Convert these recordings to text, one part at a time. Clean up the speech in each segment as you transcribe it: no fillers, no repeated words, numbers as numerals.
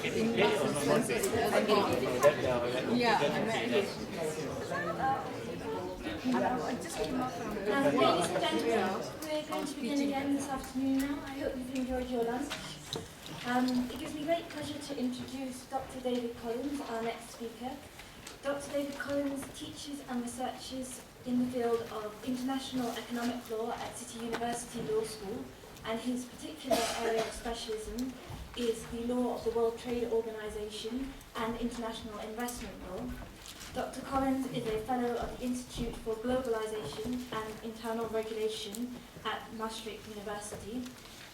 Ladies and gentlemen, we're going to begin again this afternoon now. I hope you've enjoyed your lunch. It gives me great pleasure to introduce Dr. David Collins, our next speaker. Dr. David Collins teaches and researches in the field of international economic law at City University Law School, and his particular area of specialism is the law of the World Trade Organization and international investment law. Dr. Collins is a fellow of the Institute for Globalization and Internal Regulation at Maastricht University.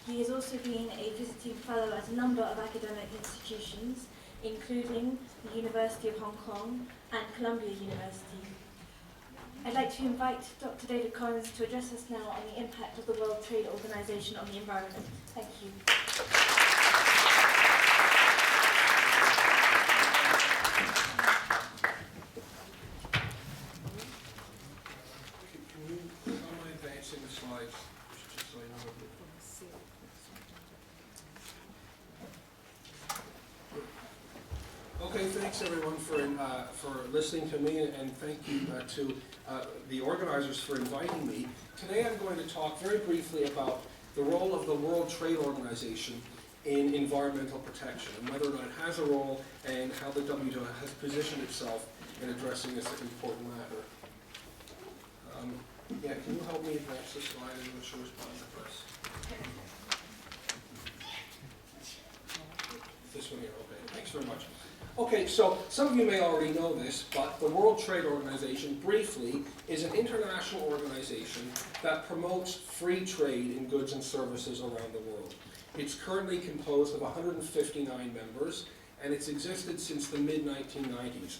He has also been a visiting fellow at a number of academic institutions, including the University of Hong Kong and Columbia University. I'd like to invite Dr. David Collins to address us now on the impact of the World Trade Organization on the environment. Thank you. Okay, thanks everyone for listening to me, and thank you to the organizers for inviting me. Today I'm going to talk very briefly about the role of the World Trade Organization in environmental protection, and whether or not it has a role, and how the WTO has positioned itself in addressing this important matter. Yeah, can you help me advance the slide? I'm not sure which button to press. This one here, okay. Thanks very much. Okay, so some of you may already know this, but the World Trade Organization, briefly, is an international organization that promotes free trade in goods and services around the world. It's currently composed of 159 members, and it's existed since the mid-1990s.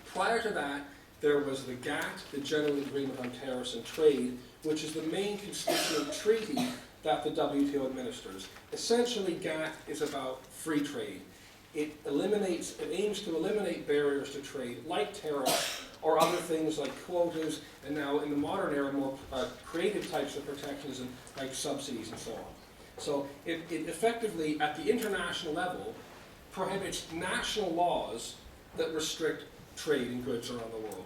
Prior to that, there was the GATT, the General Agreement on Tariffs and Trade, which is the main constituent treaty that the WTO administers. Essentially, GATT is about free trade. It aims to eliminate barriers to trade, like tariffs or other things like quotas, and now in the modern era, more creative types of protectionism like subsidies and so on. So it effectively, at the international level, prohibits national laws that restrict trade in goods around the world.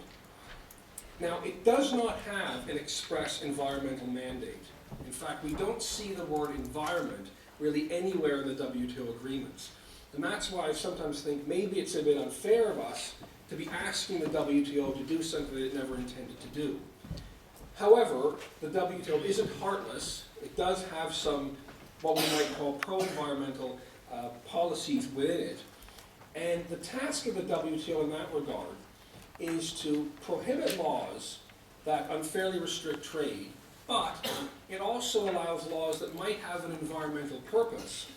Now, it does not have an express environmental mandate. In fact, we don't see the word environment really anywhere in the WTO agreements. And that's why I sometimes think maybe it's a bit unfair of us to be asking the WTO to do something that it never intended to do. However, the WTO isn't heartless. It does have some, what we might call pro-environmental policies within it. And the task of the WTO in that regard is to prohibit laws that unfairly restrict trade, but it also allows laws that might have an environmental purpose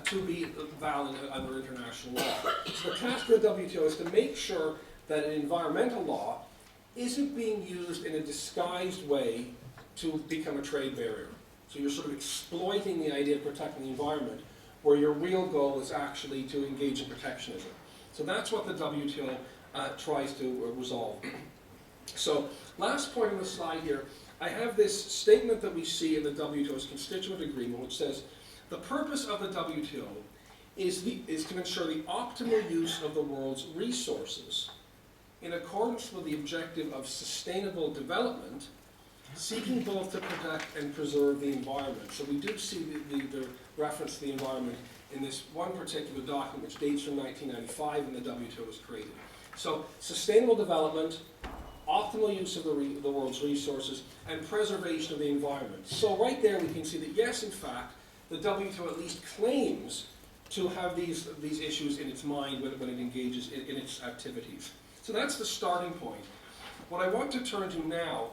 to be valid under international law. So the task of the WTO is to make sure that an environmental law isn't being used in a disguised way to become a trade barrier. So you're sort of exploiting the idea of protecting the environment, where your real goal is actually to engage in protectionism. So that's what the WTO tries to resolve. So last point on the slide here, I have this statement that we see in the WTO's constituent agreement, which says, the purpose of the WTO is to ensure the optimal use of the world's resources in accordance with the objective of sustainable development, seeking both to protect and preserve the environment. So we do see the reference to the environment in this one particular document, which dates from 1995 when the WTO was created. So sustainable development, optimal use of the world's resources, and preservation of the environment. So right there we can see that yes, in fact, the WTO at least claims to have these issues in its mind when it engages in its activities. So that's the starting point. What I want to turn to now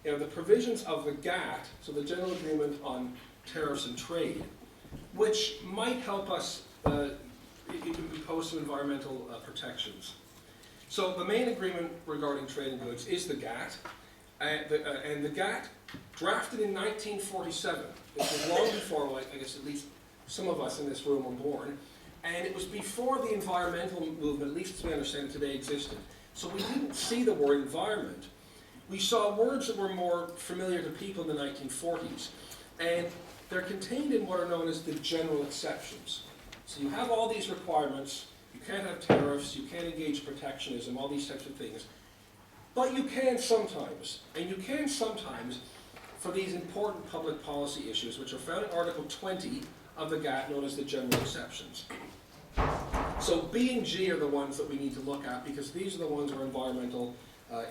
are the provisions of the GATT, so the General Agreement on Tariffs and Trade, which might help us impose some environmental protections. So the main agreement regarding trade in goods is the GATT, and the GATT, drafted in 1947, this was long before, I guess at least some of us in this room were born, and it was before the environmental movement, at least as we understand it today, existed. So we didn't see the word environment. We saw words that were more familiar to people in the 1940s, and they're contained in what are known as the general exceptions. So you have all these requirements, you can't have tariffs, you can't engage protectionism, all these types of things. But you can sometimes, and you can sometimes for these important public policy issues, which are found in Article 20 of the GATT, known as the General Exceptions. So B and G are the ones that we need to look at, because these are the ones where environmental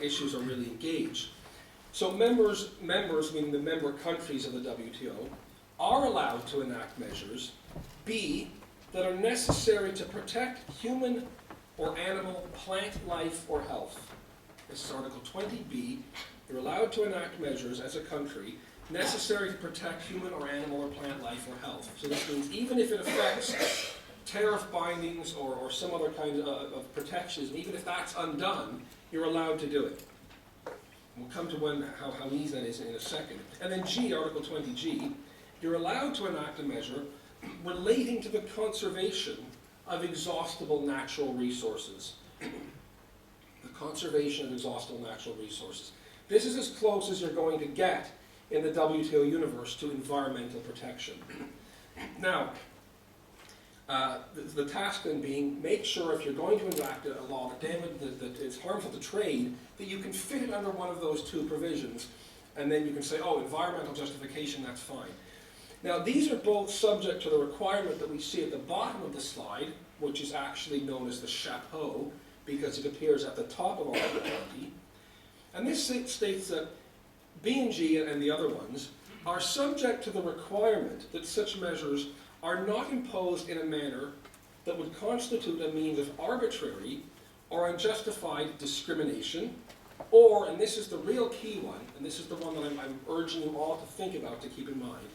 issues are really engaged. So members, meaning the member countries of the WTO, are allowed to enact measures, B, that are necessary to protect human or animal, plant life, or health. This is Article 20b. You're allowed to enact measures as a country necessary to protect human or animal or plant life or health. So this means even if it affects tariff bindings or some other kind of protections, even if that's undone, you're allowed to do it. We'll come to how easy that is in a second. And then G, Article 20G, you're allowed to enact a measure relating to the conservation of exhaustible natural resources. The conservation of exhaustible natural resources. This is as close as you're going to get in the WTO universe to environmental protection. Now, the task then being, make sure if you're going to enact a law that is harmful to trade, that you can fit it under one of those two provisions, and then you can say, oh, environmental justification, that's fine. Now, these are both subject to the requirement that we see at the bottom of the slide, which is actually known as the chapeau, because it appears at the top of Article 20. And this states that B and G and the other ones are subject to the requirement that such measures are not imposed in a manner that would constitute a means of arbitrary or unjustified discrimination, or, and this is the real key one, and this is the one that I'm urging you all to think about, to keep in mind,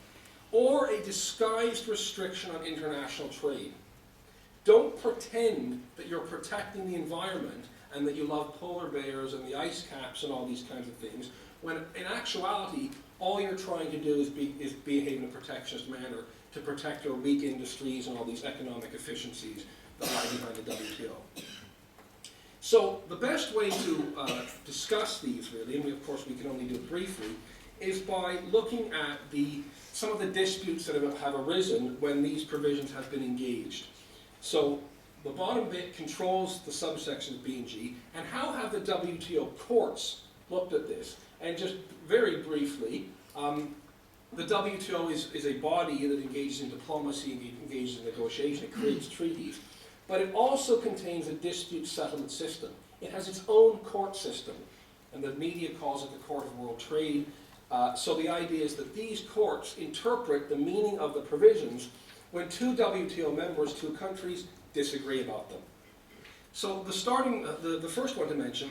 or a disguised restriction on international trade. Don't pretend that you're protecting the environment and that you love polar bears and the ice caps and all these kinds of things, when in actuality, all you're trying to do is behave in a protectionist manner to protect your weak industries and all these economic efficiencies that lie behind the WTO. So the best way to discuss these, really, and of course we can only do it briefly, is by looking at some of the disputes that have arisen when these provisions have been engaged. So the bottom bit controls the subsections B and G, and how have the WTO courts looked at this? And just very briefly, the WTO is a body that engages in diplomacy, engages in negotiation, it creates treaties, but it also contains a dispute settlement system. It has its own court system, and the media calls it the Court of World Trade. So the idea is that these courts interpret the meaning of the provisions when two WTO members, two countries, disagree about them. So the first one to mention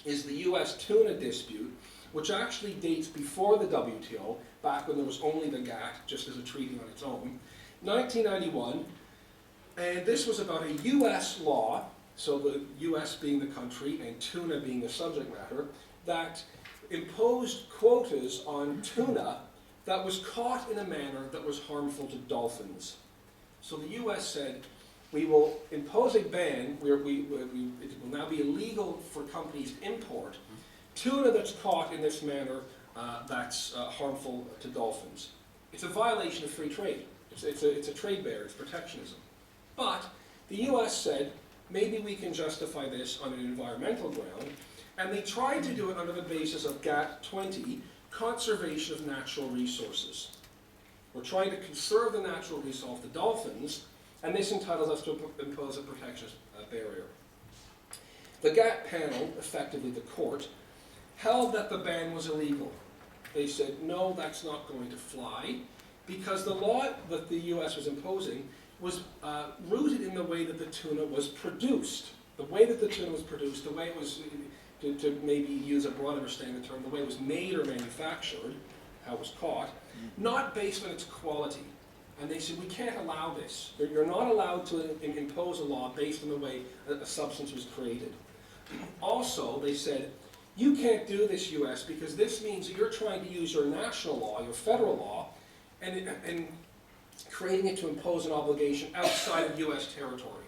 is the US tuna dispute, which actually dates before the WTO, back when there was only the GATT, just as a treaty on its own, 1991, and this was about a US law, so the US being the country and tuna being the subject matter, that imposed quotas on tuna that was caught in a manner that was harmful to dolphins. So the US said, we will impose a ban where it will now be illegal for companies to import tuna that's caught in this manner that's harmful to dolphins. It's a violation of free trade. It's a trade barrier, it's protectionism. But the US said, maybe we can justify this on an environmental ground, and they tried to do it under the basis of GATT 20, conservation of natural resources. We're trying to conserve the natural resource, the dolphins, and this entitles us to impose a protectionist barrier. The GATT panel, effectively the court, held that the ban was illegal. They said, no, that's not going to fly, because the law that the US was imposing was rooted in the way that the tuna was produced. The way that the tuna was produced, the way it was, to maybe use a broad understanding of the term, the way it was made or manufactured, how it was caught, not based on its quality. And they said, we can't allow this. You're not allowed to impose a law based on the way a substance was created. Also, they said, you can't do this, US, because this means that you're trying to use your national law, your federal law, and creating it to impose an obligation outside of US territory.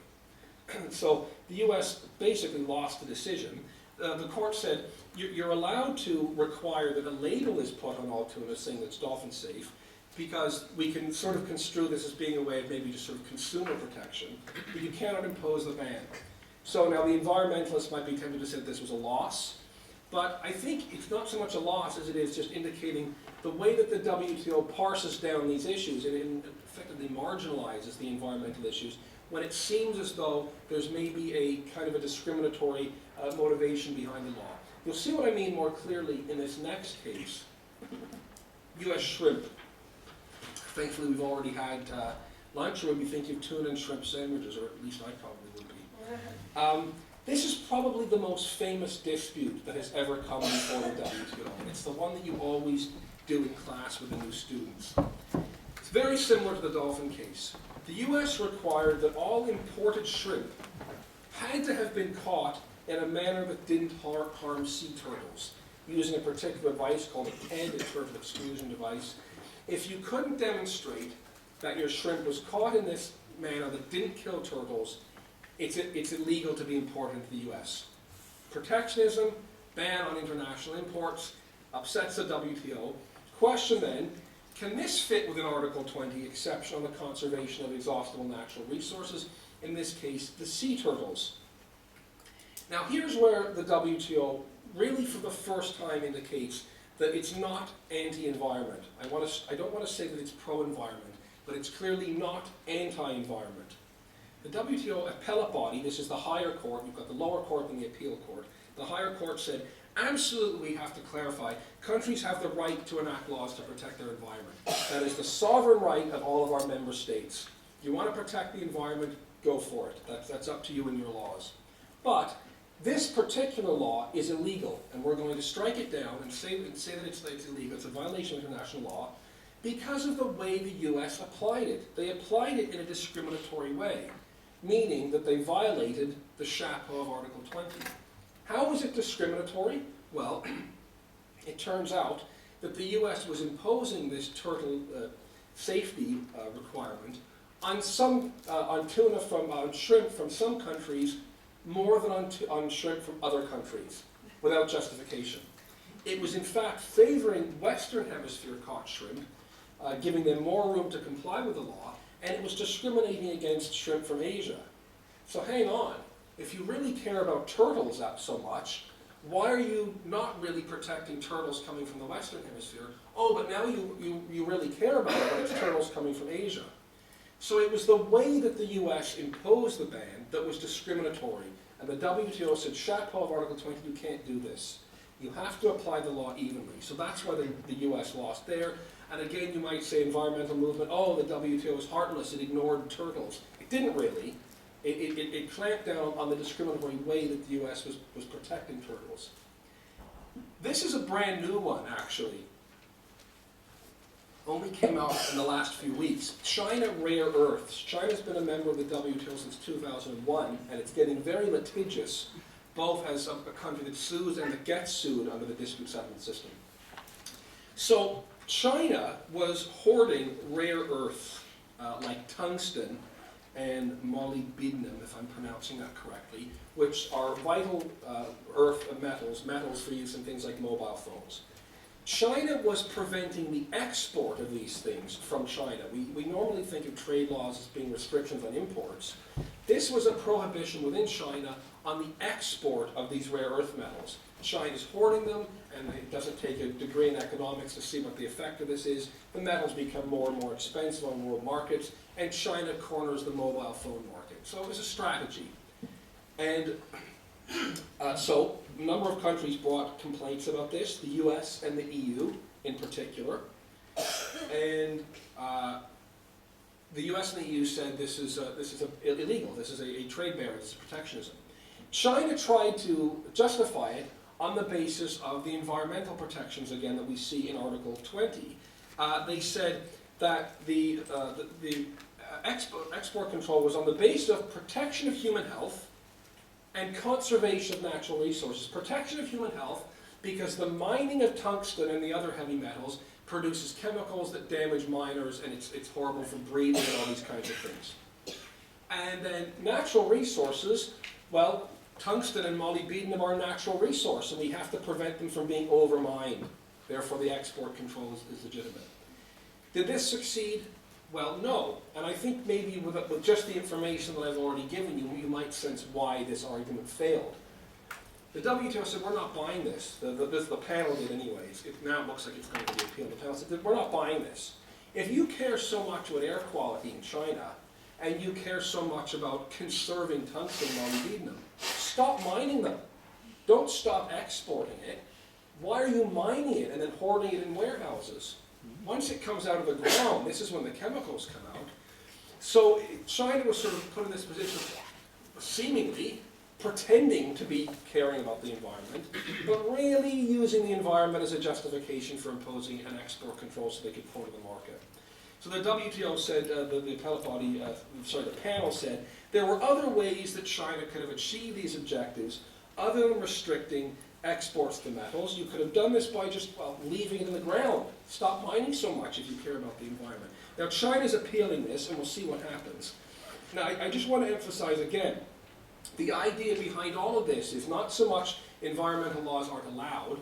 So the US basically lost the decision. The court said, you're allowed to require that a label is put on all tuna saying that it's dolphin safe, because we can sort of construe this as being a way of maybe just sort of consumer protection, but you cannot impose the ban. So now the environmentalists might be tempted to say that this was a loss, but I think it's not so much a loss as it is just indicating the way that the WTO parses down these issues and it effectively marginalizes the environmental issues when it seems as though there's maybe a kind of a discriminatory motivation behind the law. You'll see what I mean more clearly in this next case, U.S. shrimp. Thankfully, we've already had lunch, or we'd be thinking of tuna and shrimp sandwiches, or at least I probably would be. This is probably the most famous dispute that has ever come before the WTO. It's the one that you always do in class with the new students. It's very similar to the dolphin case. The U.S. required that all imported shrimp had to have been caught in a manner that didn't harm sea turtles, using a particular device called a candid turtle exclusion device. If you couldn't demonstrate that your shrimp was caught in this manner that didn't kill turtles, it's illegal to be imported into the U.S. Protectionism, ban on international imports, upsets the WTO. Question then, can this fit within Article 20, exception on the conservation of exhaustible natural resources, in this case, the sea turtles? Now here's where the WTO really for the first time indicates that it's not anti-environment. I don't want to say that it's pro-environment, but it's clearly not anti-environment. The WTO appellate body, this is the higher court, you've got the lower court and the appeal court. The higher court said, absolutely we have to clarify, countries have the right to enact laws to protect their environment. That is the sovereign right of all of our member states. You want to protect the environment, go for it. That's up to you and your laws. But this particular law is illegal, and we're going to strike it down and say that it's illegal. It's a violation of international law because of the way the U.S. applied it. They applied it in a discriminatory way, meaning that they violated the chapeau of Article 20. How was it discriminatory? Well, it turns out that the U.S. was imposing this turtle safety requirement on shrimp from some countries more than on shrimp from other countries, without justification. It was in fact favoring Western Hemisphere caught shrimp, giving them more room to comply with the law, and it was discriminating against shrimp from Asia. So hang on, if you really care about turtles so much, why are you not really protecting turtles coming from the Western Hemisphere? Oh, but now you really care about it, but it's turtles coming from Asia. So it was the way that the U.S. imposed the ban that was discriminatory. And the WTO said, chapeau of Article 20, you can't do this. You have to apply the law evenly. So that's why the U.S. lost there. And again, you might say environmental movement, oh, the WTO is heartless, it ignored turtles. It didn't really. It clamped down on the discriminatory way that the U.S. was protecting turtles. This is a brand new one, actually. Only came out in the last few weeks. China rare earths. China's been a member of the WTO since 2001, and it's getting very litigious, both as a country that sues and that gets sued under the dispute settlement system. So China was hoarding rare earths like tungsten and molybdenum, if I'm pronouncing that correctly, which are vital earth metals for use in things like mobile phones. China was preventing the export of these things from China. We normally think of trade laws as being restrictions on imports. This was a prohibition within China on the export of these rare earth metals. China's hoarding them, and it doesn't take a degree in economics to see what the effect of this is. The metals become more and more expensive on world markets, and China corners the mobile phone market. So it was a strategy. And so a number of countries brought complaints about this, the US and the EU in particular. And the US and the EU said this is illegal, this is a trade barrier, this is protectionism. China tried to justify it on the basis of the environmental protections, again, that we see in Article 20. They said that the export control was on the basis of protection of human health and conservation of natural resources. Protection of human health because the mining of tungsten and the other heavy metals produces chemicals that damage miners, and it's horrible for breathing and all these kinds of things. And then natural resources, well, tungsten and molybdenum are a natural resource, and we have to prevent them from being overmined. Therefore, the export control is legitimate. Did this succeed? Well, no. And I think maybe with just the information that I've already given you, you might sense why this argument failed. The WTO said, we're not buying this. The panel did anyways. It now looks like it's going to be appealed. The panel said, we're not buying this. If you care so much about air quality in China, and you care so much about conserving tungsten molybdenum, stop mining them. Don't stop exporting it. Why are you mining it and then hoarding it in warehouses? Once it comes out of the ground, this is when the chemicals come out. So China was sort of put in this position, seemingly pretending to be caring about the environment, but really using the environment as a justification for imposing an export control so they could corner the market. So the WTO said, the appellate body, the panel said, there were other ways that China could have achieved these objectives other than restricting exports to metals. You could have done this by just, well, leaving it in the ground. Stop mining so much if you care about the environment. Now China's appealing this, and we'll see what happens. Now I just want to emphasize again, the idea behind all of this is not so much environmental laws aren't allowed.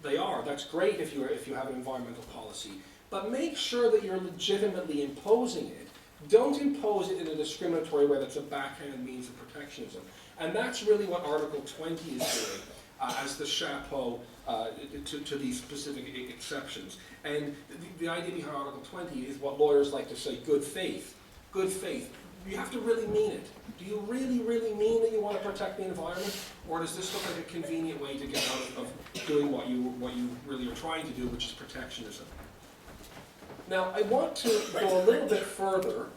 They are. That's great if you have an environmental policy. But make sure that you're legitimately imposing it. Don't impose it in a discriminatory way that's a backhanded means of protectionism. And that's really what Article 20 is doing as the chapeau to these specific exceptions. And the idea behind Article 20 is what lawyers like to say, good faith. Good faith. You have to really mean it. Do you really, really mean that you want to protect the environment? Or does this look like a convenient way to get out of doing what you really are trying to do, which is protectionism? Now, I want to go a little bit further.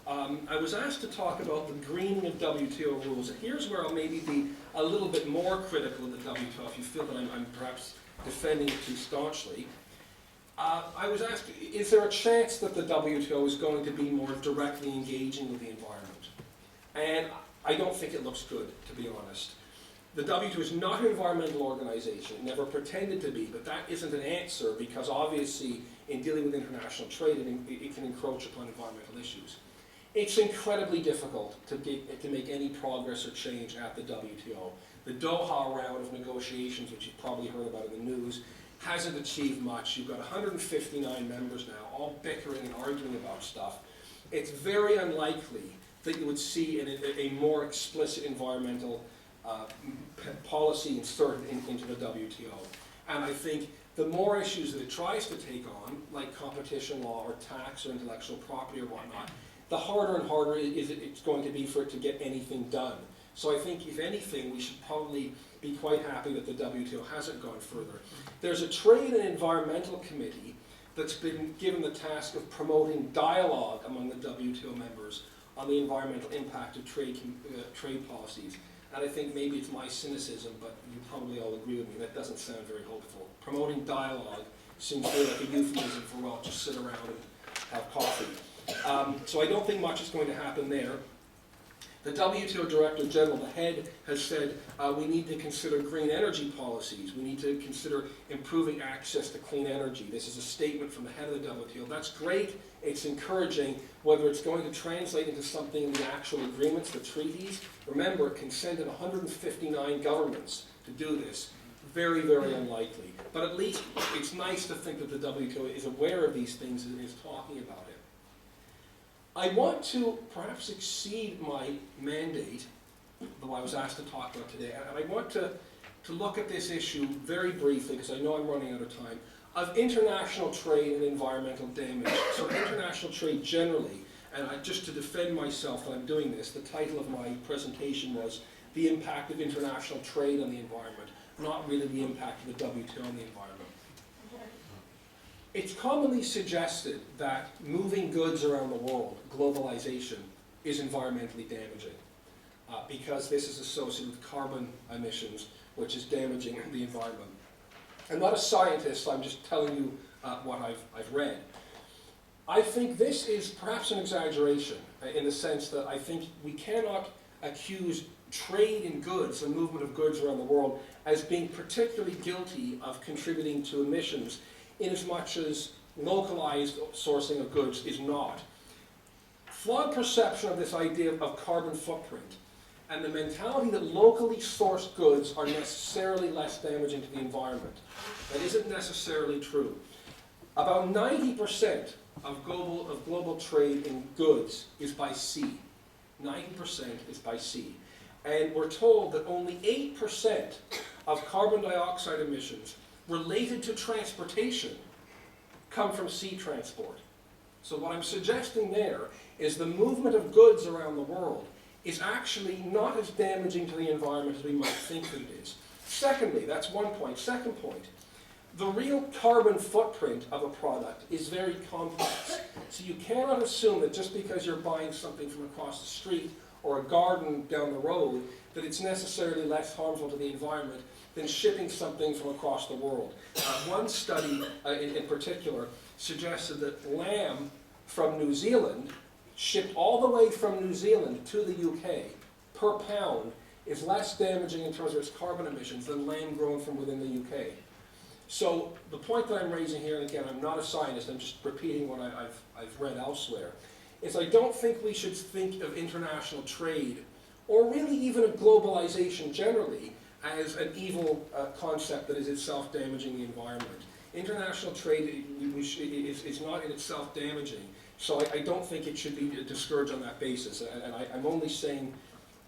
I was asked to talk about the greening of WTO rules. And here's where I'll maybe be a little bit more critical of the WTO if you feel that I'm perhaps defending it too staunchly. I was asked, is there a chance that the WTO is going to be more directly engaging with the environment? And I don't think it looks good, to be honest. The WTO is not an environmental organization. It never pretended to be, but that isn't an answer because obviously in dealing with international trade, it can encroach upon environmental issues. It's incredibly difficult to make any progress or change at the WTO. The Doha round of negotiations, which you've probably heard about in the news, hasn't achieved much. You've got 159 members now, all bickering and arguing about stuff. It's very unlikely that you would see a more explicit environmental policy inserted into the WTO. And I think the more issues that it tries to take on, like competition law or tax or intellectual property or whatnot, the harder and harder it's going to be for it to get anything done. So I think, if anything, we should probably be quite happy that the WTO hasn't gone further. There's a Trade and Environmental Committee that's been given the task of promoting dialogue among the WTO members on the environmental impact of trade policies. And I think maybe it's my cynicism, but you probably all agree with me, that doesn't sound very hopeful. Promoting dialogue seems to be like a euphemism for, well, just sit around and have coffee. So I don't think much is going to happen there. The WTO Director General, the head, has said we need to consider green energy policies. We need to consider improving access to clean energy. This is a statement from the head of the WTO. That's great. It's encouraging. Whether it's going to translate into something in the actual agreements, the treaties. Remember, it consented 159 governments to do this. Very, very unlikely. But at least it's nice to think that the WTO is aware of these things and is talking about it. I want to perhaps exceed my mandate, though I was asked to talk about today, and I want to look at this issue very briefly, because I know I'm running out of time, of international trade and environmental damage. So international trade generally, and just to defend myself that I'm doing this, the title of my presentation was The Impact of International Trade on the Environment, not really the impact of the WTO on the environment. It's commonly suggested that moving goods around the world, globalization, is environmentally damaging because this is associated with carbon emissions, which is damaging the environment. I'm not a scientist, so I'm just telling you what I've read. I think this is perhaps an exaggeration in the sense that I think we cannot accuse trade in goods, the movement of goods around the world, as being particularly guilty of contributing to emissions, inasmuch as localized sourcing of goods is not. Flawed perception of this idea of carbon footprint and the mentality that locally sourced goods are necessarily less damaging to the environment. That isn't necessarily true. About 90% of global trade in goods is by sea. 90% is by sea. And we're told that only 8% of carbon dioxide emissions related to transportation come from sea transport. So what I'm suggesting there is the movement of goods around the world is actually not as damaging to the environment as we might think that it is. Secondly, that's one point. Second point, the real carbon footprint of a product is very complex. So you cannot assume that just because you're buying something from across the street or a garden down the road, that it's necessarily less harmful to the environment than shipping something from across the world. One study in particular suggested that lamb from New Zealand, shipped all the way from New Zealand to the UK, per pound, is less damaging in terms of its carbon emissions than lamb grown from within the UK. So the point that I'm raising here, and again, I'm not a scientist, I'm just repeating what I've read elsewhere, is I don't think we should think of international trade, or really even of globalization generally, as an evil concept that is itself damaging the environment. International trade is not in itself damaging, so I don't think it should be discouraged on that basis. And I'm only saying,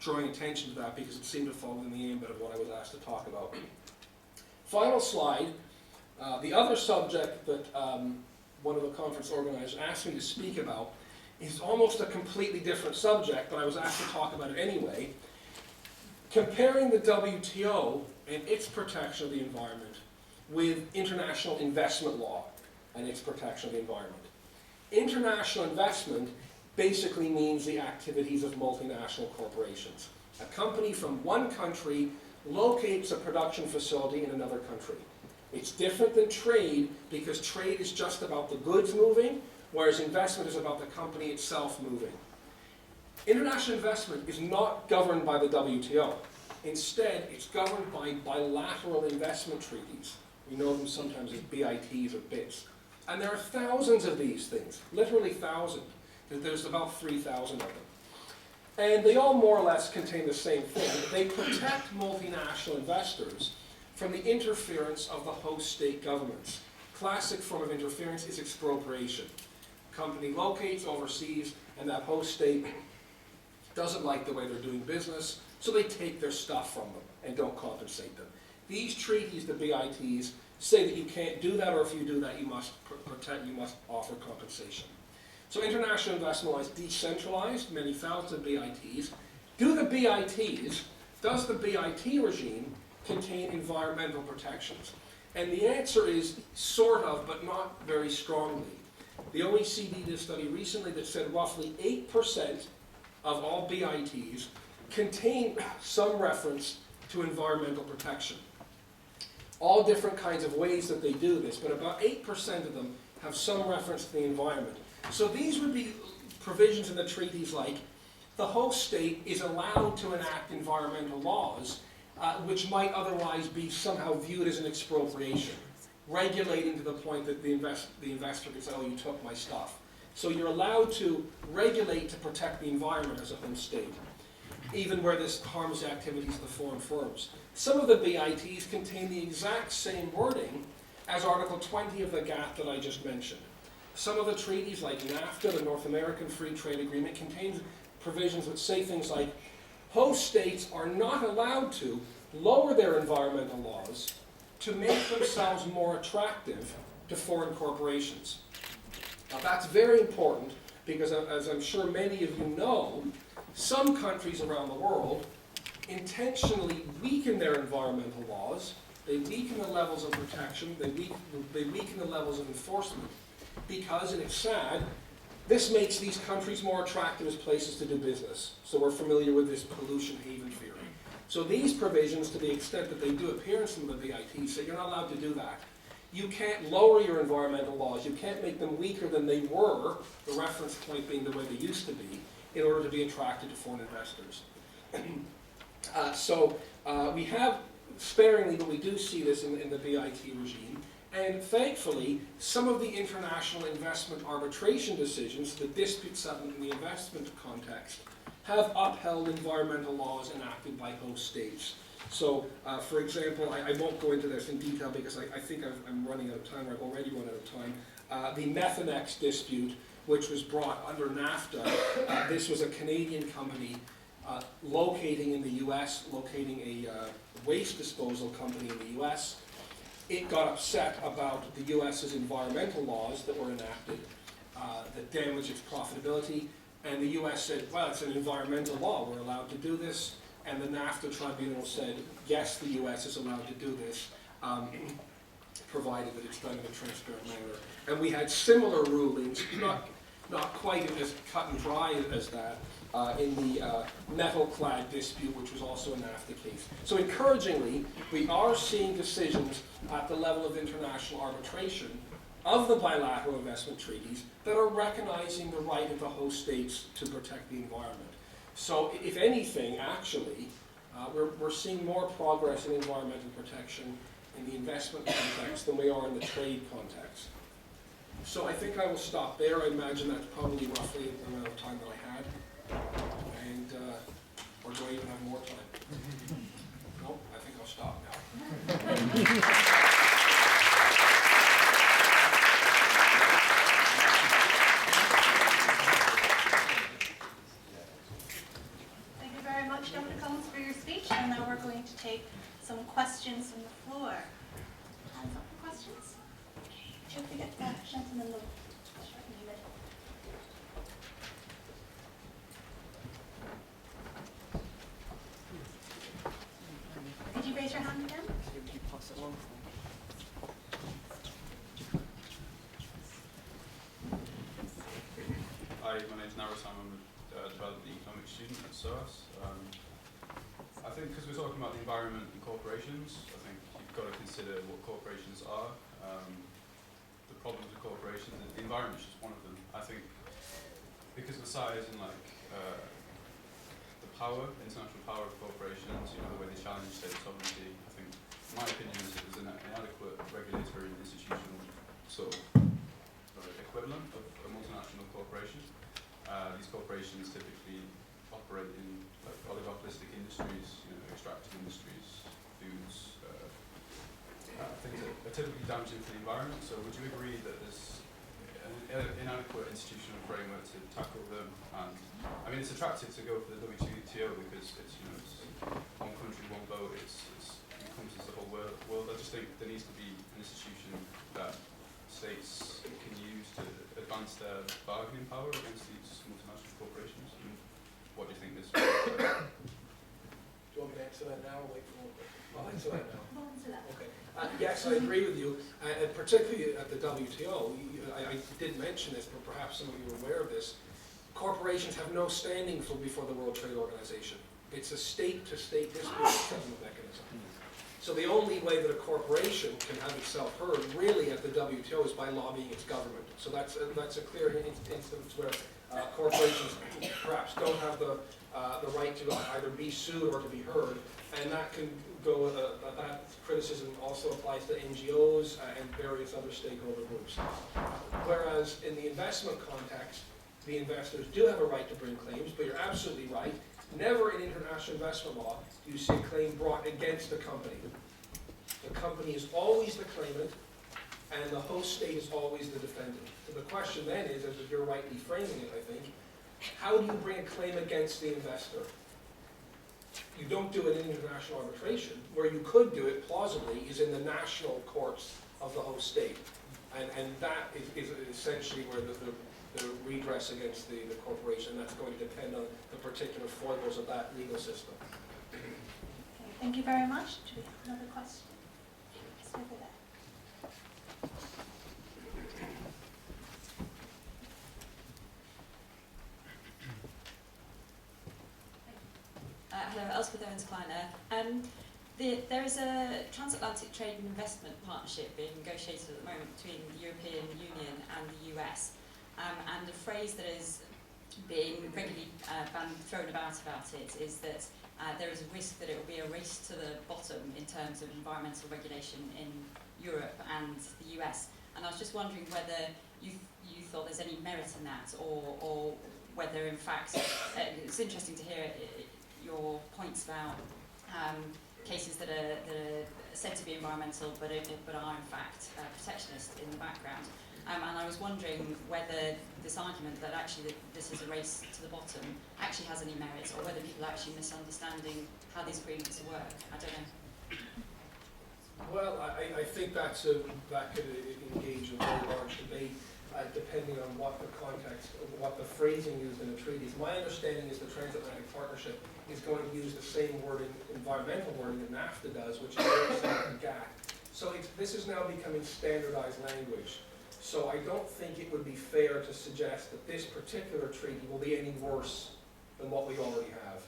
drawing attention to that because it seemed to fall in the ambit of what I was asked to talk about. Final slide. The other subject that one of the conference organizers asked me to speak about is almost a completely different subject, but I was asked to talk about it anyway. Comparing the WTO and its protection of the environment with international investment law and its protection of the environment. International investment basically means the activities of multinational corporations. A company from one country locates a production facility in another country. It's different than trade because trade is just about the goods moving, whereas investment is about the company itself moving. International investment is not governed by the WTO. Instead, it's governed by bilateral investment treaties. We know them sometimes as BITs or BITs. And there are thousands of these things, literally thousands. There's about 3,000 of them. And they all more or less contain the same thing. They protect multinational investors from the interference of the host state governments. Classic form of interference is expropriation. A company locates overseas, and that host state doesn't like the way they're doing business, so they take their stuff from them and don't compensate them. These treaties, the BITs, say that you can't do that, or if you do that, you must offer compensation. So international investment law is decentralized, many thousands of BITs. Does the BIT regime contain environmental protections? And the answer is sort of, but not very strongly. The OECD did a study recently that said roughly 8% of all BITs contain some reference to environmental protection. All different kinds of ways that they do this, but about 8% of them have some reference to the environment. So these would be provisions in the treaties like the host state is allowed to enact environmental laws which might otherwise be somehow viewed as an expropriation, regulating to the point that the investor can say, oh, you took my stuff. So you're allowed to regulate to protect the environment as a host state, even where this harms the activities of the foreign firms. Some of the BITs contain the exact same wording as Article 20 of the GATT that I just mentioned. Some of the treaties, like NAFTA, the North American Free Trade Agreement, contains provisions that say things like, host states are not allowed to lower their environmental laws to make themselves more attractive to foreign corporations. Now that's very important because, as I'm sure many of you know, some countries around the world intentionally weaken their environmental laws. They weaken the levels of protection, they weaken the levels of enforcement, because, and it's sad, this makes these countries more attractive as places to do business. So we're familiar with this pollution haven theory. So these provisions, to the extent that they do appear in some of the BITs, say you're not allowed to do that. You can't lower your environmental laws. You can't make them weaker than they were, the reference point being the way they used to be, in order to be attracted to foreign investors. We have sparingly, but we do see this in the BIT regime. And thankfully, some of the international investment arbitration decisions, the dispute settlement in the investment context, have upheld environmental laws enacted by host states. So, for example, I won't go into this in detail because I think I'm running out of time, or I've already run out of time. the Methanex dispute, which was brought under NAFTA. This was a Canadian company locating in the US, locating a waste disposal company in the US. It got upset about the US's environmental laws that were enacted that damaged its profitability, and the US said, well, it's an environmental law, we're allowed to do this, and the NAFTA tribunal said, yes, the US is allowed to do this, provided that it's done in a transparent manner. And we had similar rulings, not quite as cut and dry as that, in the metal-clad dispute, which was also a NAFTA case. So encouragingly, we are seeing decisions at the level of international arbitration of the bilateral investment treaties that are recognizing the right of the host states to protect the environment. So if anything, actually, we're seeing more progress in environmental protection in the investment context than we are in the trade context. So I think I will stop there. I imagine that's probably roughly the amount of time that I had. And or do I even have more time? No, I think I'll stop now. And now we're going to take some questions from the floor. Hands up for questions? Okay, should we get that gentleman in the middle? Could you raise your hand again? Hi, my name's Naris. I'm a development economics student at SOAS. I think because we're talking about the environment and corporations, I think you've got to consider what corporations are, the problems of corporations, and the environment is just one of them. I think because of the size and the power, international power of corporations, the way they challenge state sovereignty, I think, in my opinion, is an inadequate regulatory and institutional sort of equivalent of a multinational corporation. These corporations typically operate in oligopolistic industries, extractive industries, foods, things that are typically damaging for the environment. So would you agree that there's an inadequate institutional framework to tackle them? And I mean, it's attractive to go for the WTO because it's one country, one vote. It encompasses the whole world. I just think there needs to be an institution that states can use to advance their bargaining power against these multinational corporations. What do you think this? Do you want me to answer that now or wait for more? I'll answer that now. I'll answer that. Okay. Yes, I agree with you, and particularly at the WTO. I did mention this, but perhaps some of you are aware of this. Corporations have no standing before the World Trade Organization. It's a state-to-state dispute settlement mechanism. So the only way that a corporation can have itself heard, really, at the WTO is by lobbying its government. So that's a clear instance where corporations perhaps don't have the right to either be sued or to be heard, and that can go. That criticism also applies to NGOs and various other stakeholder groups. Whereas in the investment context, the investors do have a right to bring claims, but you're absolutely right. Never in international investment law do you see a claim brought against the company. The company is always the claimant, and the host state is always the defendant. So the question then is, as you're rightly framing it, I think, how do you bring a claim against the investor? You don't do it in international arbitration. Where you could do it plausibly is in the national courts of the host state. And that is essentially where the redress against the corporation. That's going to depend on the particular foibles of that legal system. Okay, thank you very much. Do we have another question? Yes, over there. Hello, Elspeth Owens-Kleiner. There is a transatlantic trade and investment partnership being negotiated at the moment between the European Union and the US. And the phrase that is being regularly thrown about it is that there is a risk that it will be a race to the bottom in terms of environmental regulation in Europe and the US. And I was just wondering whether you thought there's any merit in that, or whether in fact, it's interesting to hear your points about cases that are said to be environmental but are in fact protectionist in the background. And I was wondering whether this argument that actually this is a race to the bottom actually has any merit, or whether people are actually misunderstanding how these agreements work. I don't know. Well, I think that could engage in a very large debate, depending on what the context, what the phrasing used in the treaties. My understanding is the Transatlantic Partnership is going to use the same wording, environmental wording that NAFTA does, which is very similar to GATT. So this is now becoming standardized language. So I don't think it would be fair to suggest that this particular treaty will be any worse than what we already have.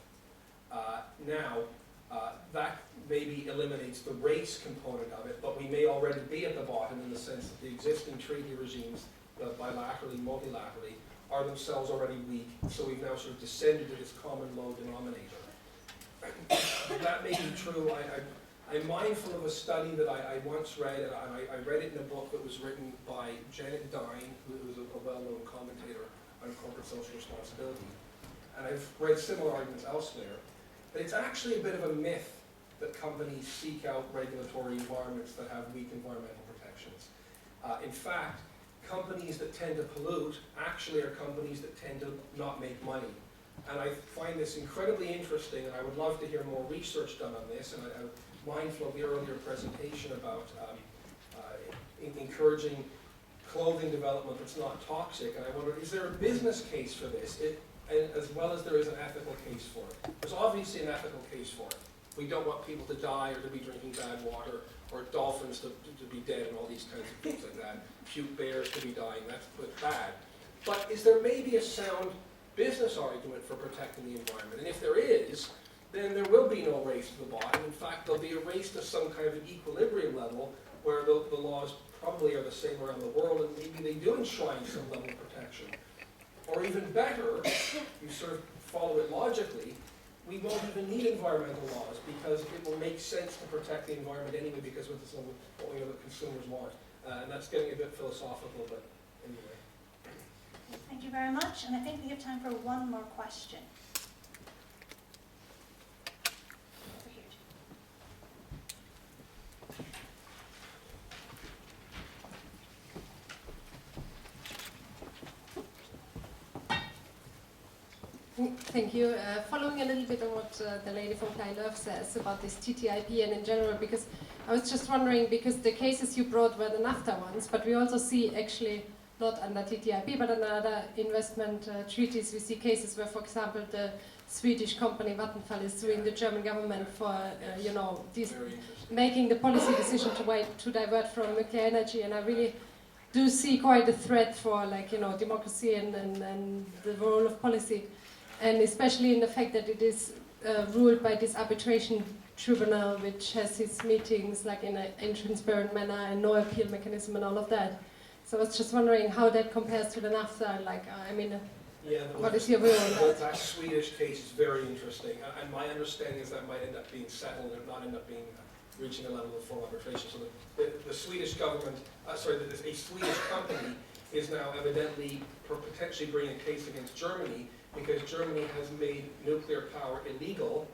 That maybe eliminates the race component of it, but we may already be at the bottom in the sense that the existing treaty regimes, bilaterally, multilaterally, are themselves already weak, so we've now sort of descended to this common low denominator. That may be true. I'm mindful of a study that I once read, and I read it in a book that was written by Janet Dine, who is a well-known commentator on corporate social responsibility. And I've read similar arguments elsewhere. But it's actually a bit of a myth that companies seek out regulatory environments that have weak environmental protections. In fact, companies that tend to pollute actually are companies that tend to not make money. And I find this incredibly interesting, and I would love to hear more research done on this. And I'm mindful of the earlier presentation about encouraging clothing development that's not toxic. And I wonder, is there a business case for this, as well as there is an ethical case for it? There's obviously an ethical case for it. We don't want people to die or to be drinking bad water, or dolphins to be dead and all these kinds of things like that. Cute bears to be dying, that's bad. But is there maybe a sound business argument for protecting the environment? And if there is, then there will be no race to the bottom. In fact, there'll be a race to some kind of equilibrium level where the laws probably are the same around the world, and maybe they do enshrine some level of protection. Or even better, you sort of follow it logically, we won't even need environmental laws because it will make sense to protect the environment anyway because of what we know that consumers want. And that's getting a bit philosophical, but anyway. Thank you very much, and I think we have time for one more question. Over here. Thank you. Following a little bit on what the lady from PIEL says about this TTIP and in general, because I was just wondering, because the cases you brought were the NAFTA ones, but we also see actually, not under TTIP, but under other investment treaties, we see cases where, for example, the Swedish company Vattenfall is suing the German government for, making the policy decision to divert from nuclear energy, and I really do see quite a threat for, democracy and the role of policy. And especially in the fact that it is ruled by this arbitration tribunal, which has its meetings in an intransparent manner and no appeal mechanism and all of that. So I was just wondering how that compares to the NAFTA. What is your view on that? That Swedish case is very interesting, and my understanding is that might end up being settled and not end up reaching a level of full arbitration. So the Swedish government, a Swedish company is now evidently potentially bringing a case against Germany because Germany has made nuclear power illegal,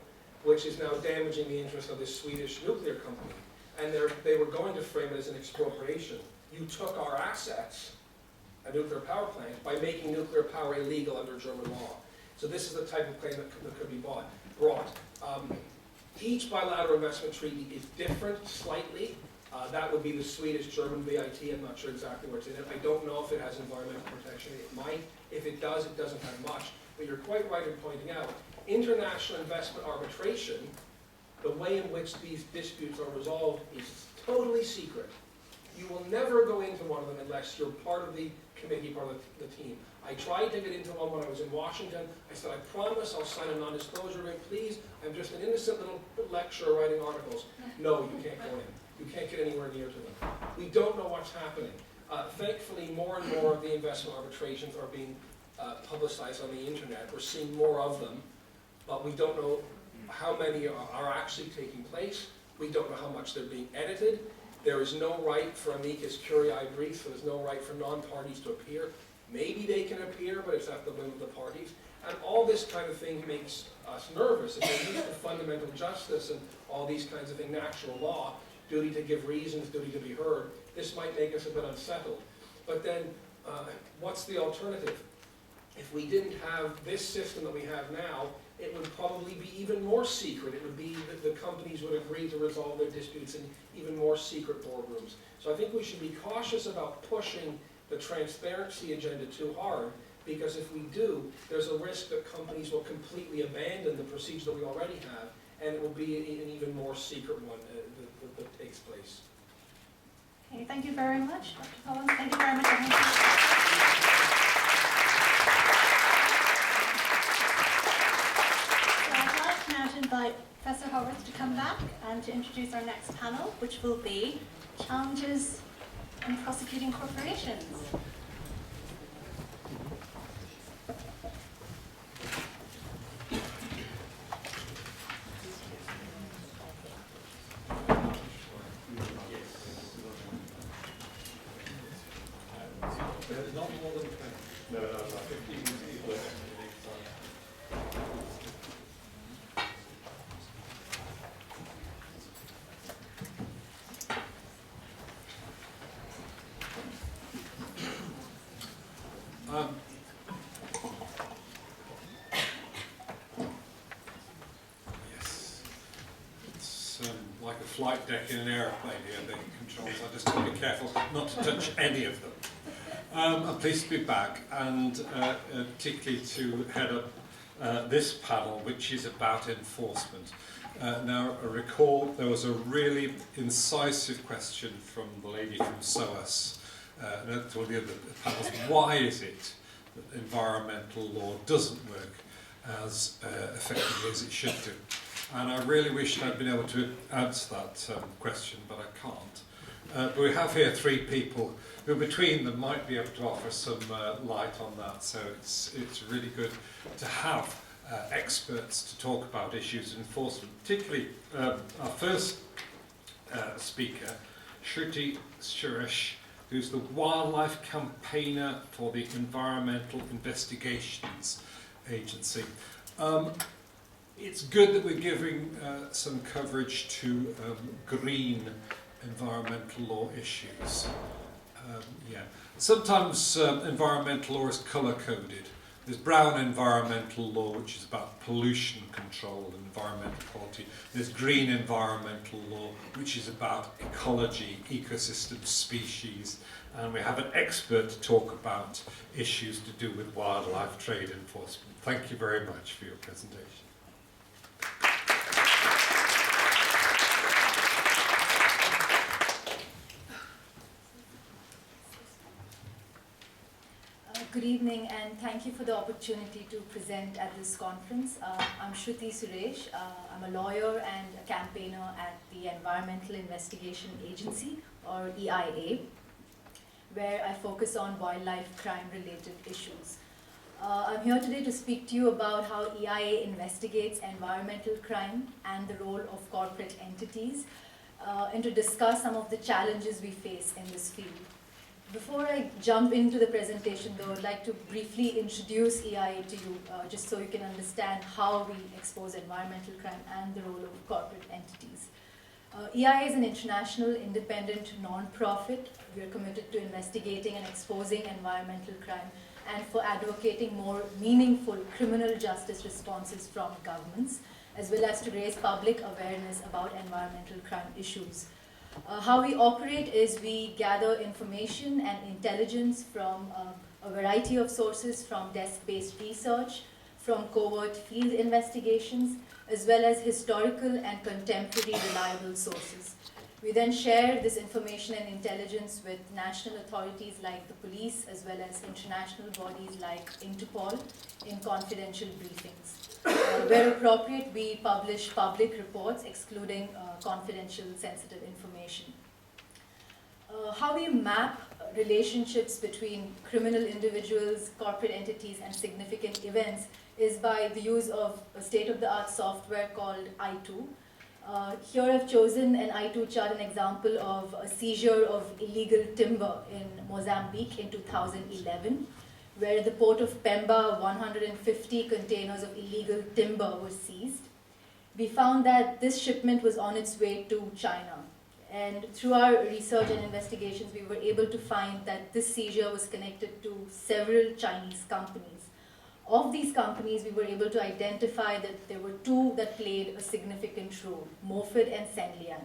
which is now damaging the interests of this Swedish nuclear company. And they were going to frame it as an expropriation. You took our assets, a nuclear power plant, by making nuclear power illegal under German law. So this is the type of claim that could be brought. Each bilateral investment treaty is different slightly. That would be the Swedish-German VIT. I'm not sure exactly what's in it. I don't know if it has environmental protection. It might. If it does, it doesn't have much. But you're quite right in pointing out, international investment arbitration, the way in which these disputes are resolved is totally secret. You will never go into one of them unless you're part of the committee, part of the team. I tried to get into one when I was in Washington. I said, I promise I'll sign a non-disclosure agreement. Please, I'm just an innocent little lecturer writing articles. No, you can't go in. You can't get anywhere near to them. We don't know what's happening. Thankfully, more and more of the investment arbitrations are being publicized on the internet. We're seeing more of them, but we don't know how many are actually taking place. We don't know how much they're being edited. There is no right for amicus curiae briefs, so there's no right for non-parties to appear. Maybe they can appear, but it's at the whim of the parties. And all this kind of thing makes us nervous. If we're used to fundamental justice and all these kinds of things, natural law, duty to give reasons, duty to be heard, this might make us a bit unsettled. but then what's the alternative? If we didn't have this system that we have now, it would probably be even more secret. It would be that the companies would agree to resolve their disputes in even more secret boardrooms. So I think we should be cautious about pushing the transparency agenda too hard, because if we do, there's a risk that companies will completely abandon the procedure that we already have, and it will be an even more secret one that takes place. Okay, thank you very much, Dr. Collins. Thank you very much, everyone. So I'd like now to invite Professor Horwath to come back and to introduce our next panel, which will be Challenges in Prosecuting Corporations. Yes, it's like a flight deck in an aeroplane here, the controls. I just got to be careful not to touch any of them. I'm pleased to be back, and particularly to head up this panel, which is about enforcement. Now, I recall there was a really incisive question from the lady from SOAS, and to all the other panels. Why is it that environmental law doesn't work as effectively as it should do? And I really wished I'd been able to answer that question, but I can't. But we have here three people who between them might be able to offer some light on that, so it's really good to have experts to talk about issues of enforcement, particularly our first speaker, Shruti Suresh, who's the wildlife campaigner for the Environmental Investigations Agency. It's good that we're giving some coverage to green environmental law issues. Sometimes environmental law is colour-coded. There's brown environmental law, which is about pollution control and environmental quality. There's green environmental law, which is about ecology, ecosystem, species. And we have an expert to talk about issues to do with wildlife trade enforcement. Thank you very much for your presentation. Good evening, and thank you for the opportunity to present at this conference. I'm Shruti Suresh. I'm a lawyer and a campaigner at the Environmental Investigation Agency, or EIA, where I focus on wildlife crime-related issues. I'm here today to speak to you about how EIA investigates environmental crime and the role of corporate entities, and to discuss some of the challenges we face in this field. Before I jump into the presentation, though, I'd like to briefly introduce EIA to you, just so you can understand how we expose environmental crime and the role of corporate entities. EIA is an international, independent, non-profit. We are committed to investigating and exposing environmental crime and for advocating more meaningful criminal justice responses from governments, as well as to raise public awareness about environmental crime issues. How we operate is we gather information and intelligence from a variety of sources, from desk-based research, from covert field investigations, as well as historical and contemporary reliable sources. We then share this information and intelligence with national authorities like the police, as well as international bodies like Interpol in confidential briefings. Where appropriate, we publish public reports excluding confidential, sensitive information. How we map relationships between criminal individuals, corporate entities, and significant events is by the use of a state-of-the-art software called I2. Here I've chosen an I2 chart, an example of a seizure of illegal timber in Mozambique in 2011, where at the port of Pemba, 150 containers of illegal timber were seized. We found that this shipment was on its way to China, And through our research and investigations, we were able to find that this seizure was connected to several Chinese companies. Of these companies, we were able to identify that there were two that played a significant role, Mofid and Senlian.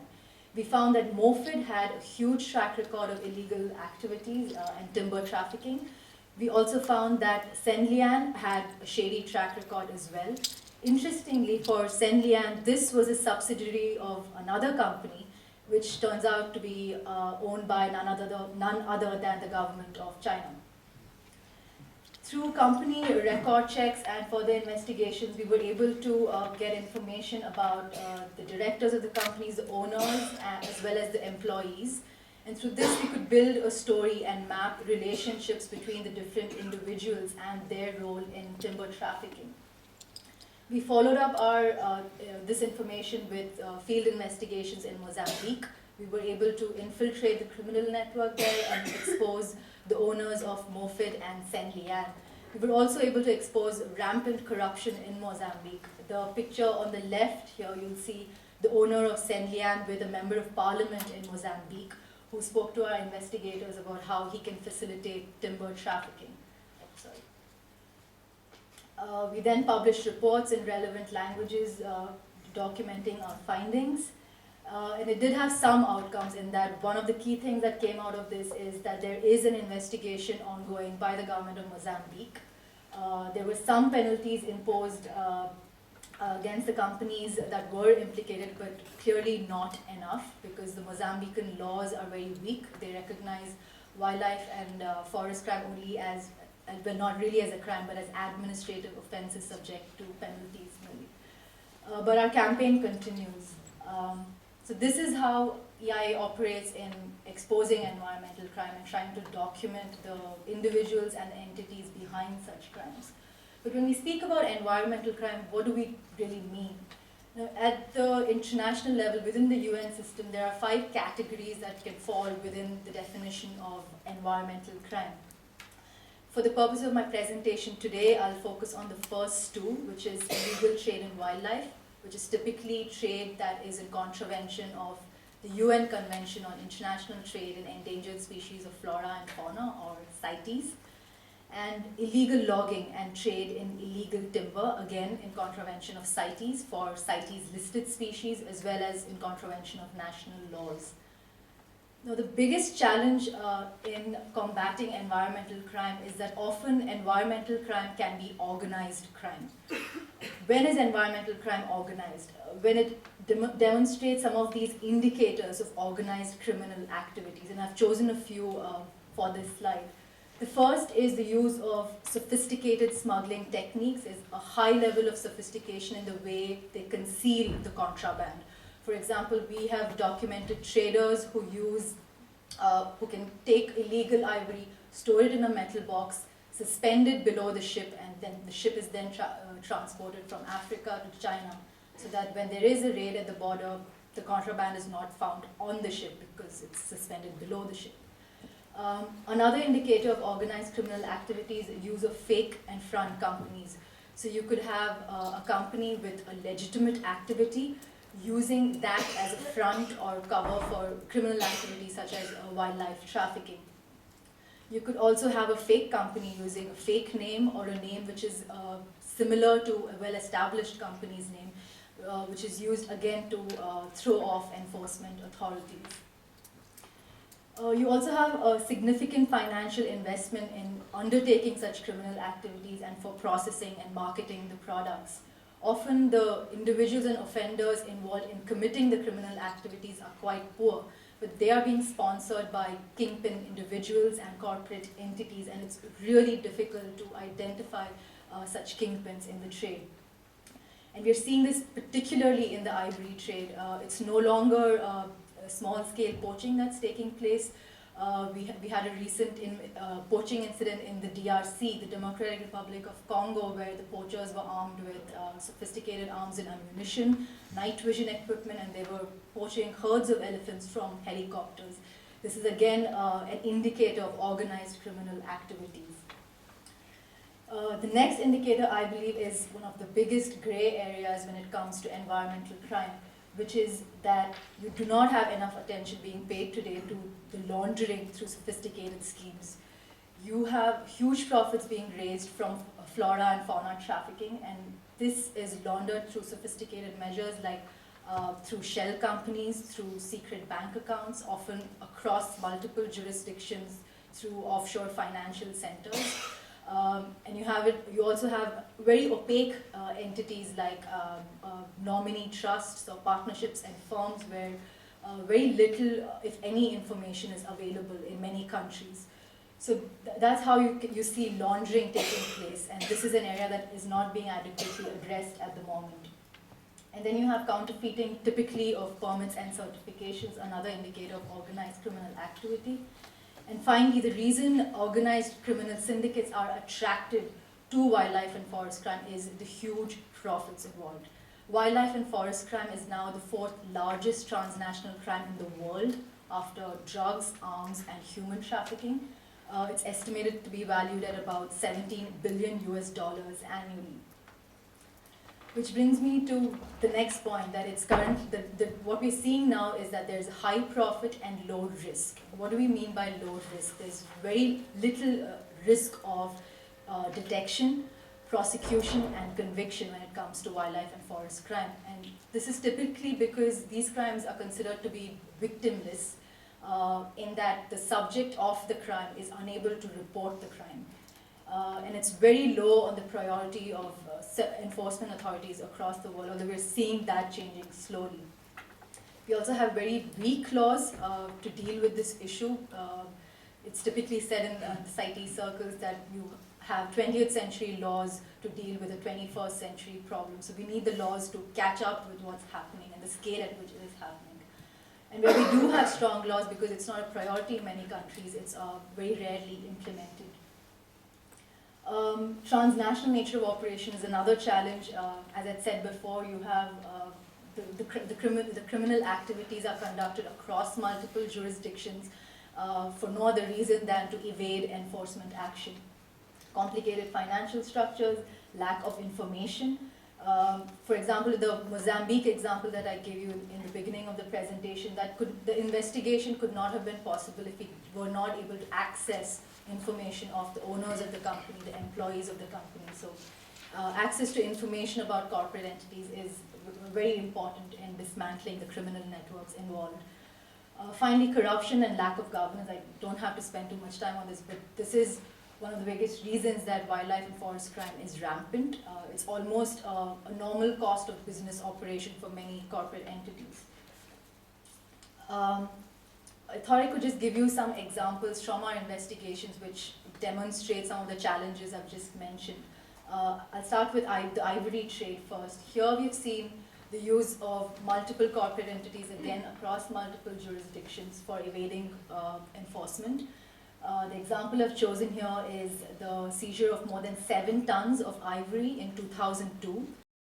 We found that Mofid had a huge track record of illegal activities and timber trafficking. We also found that Senlian had a shady track record as well. Interestingly, for Senlian, this was a subsidiary of another company, which turns out to be owned by none other than the government of China. Through company record checks and further investigations, we were able to get information about the directors of the companies, the owners, as well as the employees. And through this, we could build a story and map relationships between the different individuals and their role in timber trafficking. We followed up this information with field investigations in Mozambique. We were able to infiltrate the criminal network there and expose the owners of Mofid and Senlian. We were also able to expose rampant corruption in Mozambique. The picture on the left here, you'll see the owner of Senlian with a member of parliament in Mozambique who spoke to our investigators about how he can facilitate timber trafficking. We then published reports in relevant languages documenting our findings. And it did have some outcomes in that one of the key things that came out of this is that there is an investigation ongoing by the government of Mozambique. There were some penalties imposed against the companies that were implicated, but clearly not enough because the Mozambican laws are very weak. They recognize wildlife and forest crime only as, well, not really as a crime, but as administrative offenses subject to penalties. But our campaign continues. So this is how EIA operates in exposing environmental crime and trying to document the individuals and the entities behind such crimes. But when we speak about environmental crime, what do we really mean? Now, at the international level, within the UN system, there are 5 categories that can fall within the definition of environmental crime. For the purpose of my presentation today, I'll focus on the first 2, which is illegal trade in wildlife, which is typically trade that is in contravention of the UN Convention on International Trade in Endangered Species of Flora and Fauna, or CITES, and illegal logging and trade in illegal timber, again in contravention of CITES for CITES listed species, as well as in contravention of national laws. Now, the biggest challenge in combating environmental crime is that often environmental crime can be organized crime. When is environmental crime organized? When it demonstrates some of these indicators of organized criminal activities, and I've chosen a few for this slide. The first is the use of sophisticated smuggling techniques, is a high level of sophistication in the way they conceal the contraband. For example, we have documented traders who can take illegal ivory, store it in a metal box, suspend it below the ship, and then the ship is then transported from Africa to China, so that when there is a raid at the border, the contraband is not found on the ship because it's suspended below the ship. Another indicator of organized criminal activity is the use of fake and front companies. So you could have a company with a legitimate activity using that as a front or cover for criminal activity such as wildlife trafficking. You could also have a fake company using a fake name or a name which is similar to a well-established company's name, which is used again to throw off enforcement authorities. You also have a significant financial investment in undertaking such criminal activities and for processing and marketing the products. Often the individuals and offenders involved in committing the criminal activities are quite poor, but they are being sponsored by kingpin individuals and corporate entities, and it's really difficult to identify such kingpins in the trade. And we're seeing this particularly in the ivory trade. It's no longer small-scale poaching that's taking place. We had a recent poaching incident in the DRC, the Democratic Republic of Congo, where the poachers were armed with sophisticated arms and ammunition, night vision equipment, and they were poaching herds of elephants from helicopters. This is again an indicator of organized criminal activities. The next indicator, I believe, is one of the biggest gray areas when it comes to environmental crime. which is that you do not have enough attention being paid today to the laundering through sophisticated schemes. You have huge profits being raised from flora and fauna trafficking, and this is laundered through sophisticated measures like through shell companies, through secret bank accounts, often across multiple jurisdictions, through offshore financial centers. And you also have very opaque entities like nominee trusts or partnerships and firms where very little, if any, information is available in many countries. So that's how you see laundering taking place, and this is an area that is not being adequately addressed at the moment. And then you have counterfeiting, typically of permits and certifications, another indicator of organized criminal activity. And finally, the reason organized criminal syndicates are attracted to wildlife and forest crime is the huge profits involved. Wildlife and forest crime is now the 4th largest transnational crime in the world after drugs, arms, and human trafficking. It's estimated to be valued at about $17 billion annually. Which brings me to the next point, that it's what we're seeing now is that there's high profit and low risk. What do we mean by low risk? There's very little risk of detection, prosecution, and conviction when it comes to wildlife and forest crime. And this is typically because these crimes are considered to be victimless, in that the subject of the crime is unable to report the crime. And it's very low on the priority of enforcement authorities across the world, although we're seeing that changing slowly. We also have very weak laws to deal with this issue. It's typically said in the CITES circles that you have 20th century laws to deal with a 21st century problem. So we need the laws to catch up with what's happening and the scale at which it is happening. And where we do have strong laws, because it's not a priority in many countries, it's very rarely implemented. Transnational nature of operation is another challenge. As I said before, you have the criminal activities are conducted across multiple jurisdictions for no other reason than to evade enforcement action. Complicated financial structures, lack of information. For example, the Mozambique example that I gave you in the beginning of the presentation, the investigation could not have been possible if we were not able to access information of the owners of the company, the employees of the company. So access to information about corporate entities is very important in dismantling the criminal networks involved. Finally, corruption and lack of governance. I don't have to spend too much time on this, but this is one of the biggest reasons that wildlife and forest crime is rampant. It's almost a normal cost of business operation for many corporate entities. I thought I could just give you some examples from our investigations which demonstrate some of the challenges I've just mentioned. I'll start with the ivory trade first. Here we've seen the use of multiple corporate entities, again across multiple jurisdictions, for evading enforcement. The example I've chosen here is the seizure of more than 7 tons of ivory in 2002